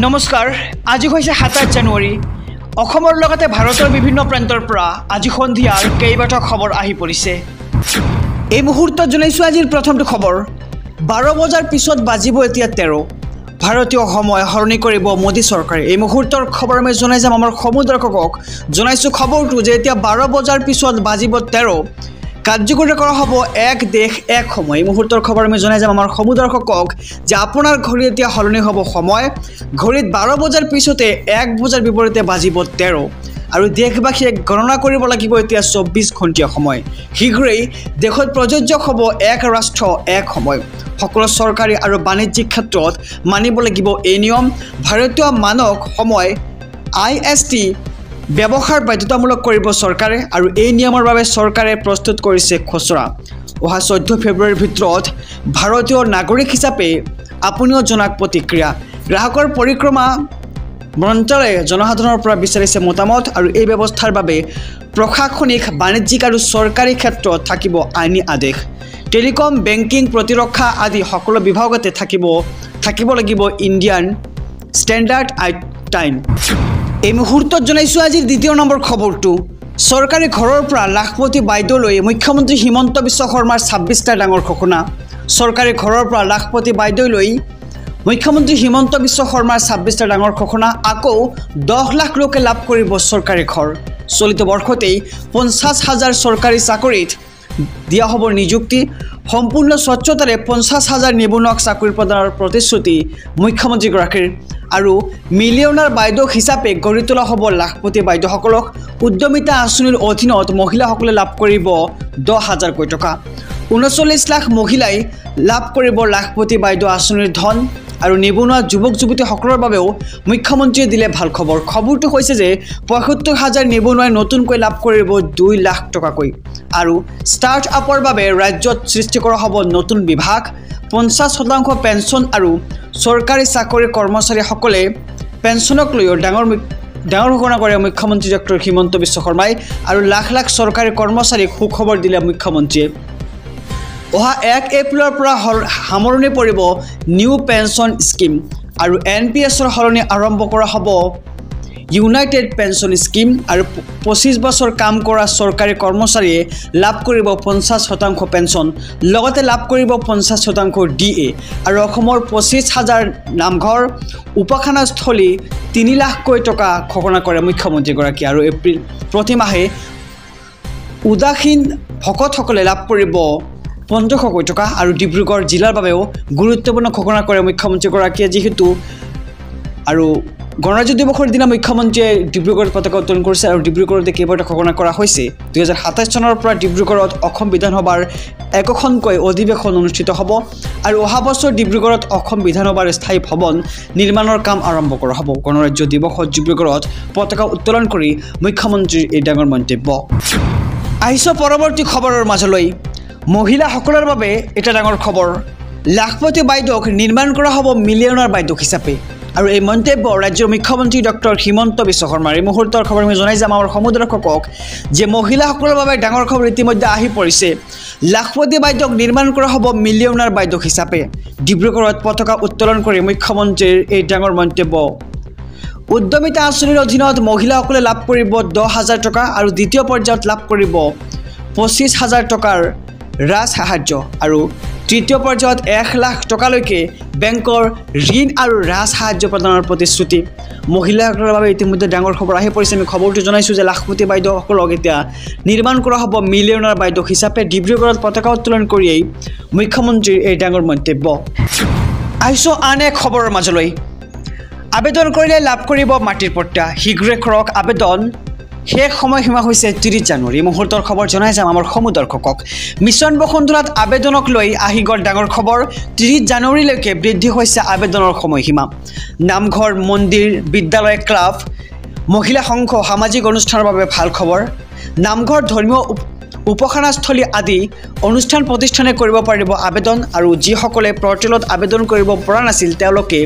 নমস্কাৰ আজি হৈছে ৭ জানুৱাৰী অসমৰ লগতে ভাৰতৰ বিভিন্ন প্ৰান্তৰ পৰা আজি সন্ধিয়াৰ কেইবাটাও খবৰ আহি পৰিছে এই মুহূৰ্তত জনাইছো আজিৰ প্ৰথমটো খবৰ 12 বজাৰ পিছত বাজিব এতিয়া 13 ভাৰতীয় সময় সলনি কৰিব মোদী চৰকাৰে এই মুহূৰ্তৰ খবৰ আমি জনাই যাম আমাৰ সমুদ্ৰকক জনাইছো খবৰটো যে এতিয়া 12 বজাৰ পিছত বাজিব 13 কাৰ্যকৰী কৰা হ'ব এক দেশ এক সময় এই মুহূৰ্তৰ খবৰ আমি জনাই যাম আমাৰ সমুদ্ৰকক যে আপোনাৰ ঘড়ী এতিয়া সলনি হ'ব সময় ঘড়ীত 12 বজাৰ পিছতে 1 বজাৰ বিপৰীতে বাজিব 13 আৰু দেশবাসীয়ে গণনা কৰিব লাগিব এতিয়া 24 ঘণ্টা সময় শীঘ্ৰেই দেশত প্ৰযোজ্য হ'ব এক ৰাষ্ট্ৰ এক সময় সকলো চৰকাৰী আৰু বাণিজ্যিক ক্ষেত্ৰত মানিব লাগিব এই নিয়ম ভাৰতীয় মানক সময় IST ব্যৱহাৰ বাধ্যতামূলক কৰিব চৰকাৰে আৰু এই নিয়মৰ বাবে চৰকাৰে প্ৰস্তুত কৰিছে খচৰা অহা 14 ফেব্ৰুৱাৰীৰ ভিতৰত ভাৰতীয় নাগৰিক হিচাপে আপুনিও জনাক প্ৰতিক্ৰিয়া গ্ৰাহকৰ পৰিক্ৰমা মন্ত্ৰালয়ে জনসাধাৰণৰ পৰা বিচাৰিছে মতামত আৰু এই ব্যৱস্থাৰ বাবে প্ৰশাসনিক বাণিজ্যিক আৰু চৰকাৰী ক্ষেত্ৰত থাকিব আইনী আদেশ টেলিকম বেংকিং প্ৰতিৰক্ষা আদি সকলো বিভাগতে থাকিব লাগিব ইণ্ডিয়ান ষ্টেণ্ডাৰ্ড টাইম এই মুহূৰ্তত জনাইছো আজিৰ দ্বিতীয় নম্বৰ খবৰটো চৰকাৰী ঘৰৰ পৰা লাখপতি বাইদেউলৈ মুখ্যমন্ত্ৰী হিমন্ত বিশ্ব শৰ্মাৰ 26টা ডাঙৰ ঘোষণা চৰকাৰী ঘৰৰ পৰা লাখপতি বাইদেউলৈ মুখ্যমন্ত্ৰী হিমন্ত বিশ্ব শৰ্মাৰ 26টা ডাঙৰ ঘোষণা আকৌ 10 লাখ লোকে লাভ কৰিব চৰকাৰী ঘৰ চলিত বৰ্ষতেই 50,000 চৰকাৰী চাকৰিত দিয়া হ'ব নিযুক্তি সম্পূৰ্ণ স্বচ্ছতাৰে 50,000 নিবনুৱাক চাকৰি প্ৰদানৰ প্ৰতিশ্ৰুতি মুখ্যমন্ত্ৰীগৰাকীৰ আৰু মিলিয়নাৰ বাইদেউ হিচাপে গঢ়ি তোলা হ'ব লাখপতি বাইদেউসকলক উদ্যমিতা আঁচনিৰ অধীনত মহিলাসকলে লাভ কৰিব 10,000 কোটি টকা 39 লাখ মহিলাই লাভ কৰিব লাখপতি বাইদেউ আঁচনিৰ ধন আৰু নিবনুৱা যুৱক যুৱতীসকলৰ বাবেও মুখ্যমন্ত্ৰীয়ে দিলে ভাল খবৰ খবৰটো হৈছে যে ৭৫,000 নিবনুৱাই নতুনকৈ লাভ কৰিব 2 লাখ টকাকৈ আৰু ষ্টাৰ্ট আপৰ বাবে ৰাজ্যত সৃষ্টি কৰা হ'ব নতুন বিভাগ 50% পেঞ্চন আৰু চৰকাৰী চাকৰি কৰ্মচাৰীসকলে পেঞ্চনক লৈ ডাঙৰ ঘোষণা কৰে মুখ্যমন্ত্ৰী ডক্টৰ হিমন্ত বিশ্ব শৰ্মাই আৰু লাখ লাখ চৰকাৰী কৰ্মচাৰীক সুখবৰ দিলে মুখ্যমন্ত্ৰীয়ে অহা 1 এপ্ৰিলৰ পৰা সামৰণি পৰিব নিউ পেঞ্চন স্কিম আৰু NPSৰ সলনি আৰম্ভ কৰা হ'ব ইউনাইটেড পেঞ্চন স্কিম আৰু 25 বছৰ কাম কৰা চৰকাৰী কৰ্মচাৰীয়ে লাভ কৰিব 50% পেঞ্চন লগতে লাভ কৰিব 50% DA আৰু অসমৰ 25,000 নামঘৰ উপাসনাস্থলী 3 লাখ কোটি টকা ঘোষণা কৰে মুখ্যমন্ত্ৰীগৰাকী আৰু এপ্ৰিল প্ৰতি মাহে উদাসীন ভকতসকলে লাভ কৰিব 1500 কোটি টকা আৰু ডিব্ৰুগড় জিলাৰ বাবেও গুৰুত্বপূৰ্ণ ঘোষণা কৰে মুখ্যমন্ত্ৰীগৰাকীয়ে যেহেতু আৰু গণৰাজ্য দিৱসৰ দিনা মুখ্যমন্ত্ৰীয়ে ডিব্ৰুগড়ত পতাকা উত্তোলন কৰিছে আৰু ডিব্ৰুগড়তে কেইবাটা ঘোষণা কৰা হৈছে 2027 চনৰ পৰা ডিব্ৰুগড়ত অসম বিধানসভাৰ একখনকৈ অধিৱেশন অনুষ্ঠিত হ'ব আৰু অহা বছৰ ডিব্ৰুগড়ত অসম বিধানসভাৰ স্থায়ী ভৱন নিৰ্মাণৰ কাম আৰম্ভ কৰা হ'ব গণৰাজ্য দিৱসত ডিব্ৰুগড়ত পতাকা উত্তোলন কৰি মুখ্যমন্ত্ৰীৰ এই ডাঙৰ মন্তব্য আহিছে পৰৱৰ্তী খবৰৰ মাজলৈ মহিলাসকলৰ বাবে এটা ডাঙৰ খবৰ লাখপতি বাইদেউক নিৰ্মাণ কৰা হ'ব মিলিয়নাৰ বাইদেউ হিচাপে আৰু এই মন্তব্য ৰাজ্যৰ মুখ্যমন্ত্ৰী ডক্টৰ হিমন্ত বিশ্ব শৰ্মাৰ এই মুহূৰ্তৰ খবৰ আমি জনাই যাম আমাৰ সমুদ্ৰকক যে মহিলাসকলৰ বাবে ডাঙৰ খবৰ ইতিমধ্যে আহি পৰিছে লাখপতি বাইদেউক নিৰ্মাণ কৰা হ'ব মিলিয়নাৰ বাইদেউ হিচাপে ডিব্ৰুগড়ত পতাকা উত্তোলন কৰি মুখ্যমন্ত্ৰীৰ এই ডাঙৰ মন্তব্য উদ্যমিতা আঁচনিৰ অধীনত মহিলাসকলে লাভ কৰিব 10,000 টকা আৰু দ্বিতীয় পৰ্যায়ত লাভ কৰিব 25,000 টকাৰ ৰাজ সাহায্য আৰু তৃতীয় পৰ্যায়ত 1 লাখ টকালৈকে বেংকৰ ঋণ আৰু ৰাজ সাহায্য প্ৰদানৰ প্ৰতিশ্ৰুতি মহিলাসকলৰ বাবে ইতিমধ্যে ডাঙৰ খবৰ আহি পৰিছে আমি খবৰটো জনাইছোঁ যে লাখপতি বাইদেউসকলক এতিয়া নিৰ্মাণ কৰা হ'ব মিলিয়নাৰ বাইদেউ হিচাপে ডিব্ৰুগড়ত পতাকা উত্তোলন কৰিয়েই মুখ্যমন্ত্ৰীৰ এই ডাঙৰ মন্তব্য আহিছোঁ আন এক খবৰৰ মাজলৈ আবেদন কৰিলে লাভ কৰিব মাটিৰ পট্টা শীঘ্ৰে কৰক আবেদন শেষ সময়সীমা হৈছে 30 জানুৱাৰী মুহূৰ্তৰ খবৰ জনাই যাম আমাৰ সমুদ্ৰকক মিছন বসুন্ধৰাত আবেদনক লৈ আহি গ'ল ডাঙৰ খবৰ 30 জানুৱাৰীলৈকে বৃদ্ধি হৈছে আবেদনৰ সময়সীমা নামঘৰ মন্দিৰ বিদ্যালয় ক্লাব মহিলা সংঘ সামাজিক অনুষ্ঠানৰ বাবে ভাল খবৰ নামঘৰ ধৰ্মীয় উপাসনাস্থলী আদি অনুষ্ঠান প্ৰতিষ্ঠানে কৰিব পাৰিব আবেদন আৰু যিসকলে পৰ্টেলত আবেদন কৰিব পৰা নাছিল তেওঁলোকে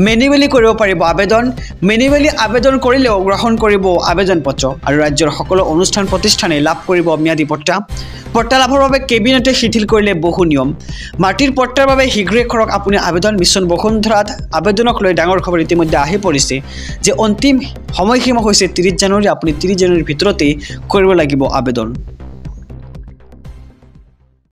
মেনুৱেলি কৰিব পাৰিব আবেদন মেনুৱেলি আবেদন কৰিলেও গ্ৰহণ কৰিব আবেদন পত্ৰ আৰু ৰাজ্যৰ সকলো অনুষ্ঠান প্ৰতিষ্ঠানে লাভ কৰিব ম্যাদী পট্টা পট্টা লাভৰ বাবে কেবিনেটে শিথিল কৰিলে বহু নিয়ম মাটিৰ পট্টাৰ বাবে শীঘ্ৰে কৰক আপুনি আবেদন মিছন বসুন্ধৰাত আবেদনক লৈ ডাঙৰ খবৰ ইতিমধ্যে আহি পৰিছে যে অন্তিম সময়সীমা হৈছে 30 জানুৱাৰী আপুনি 30 জানুৱাৰীৰ ভিতৰতে কৰিব লাগিব আবেদন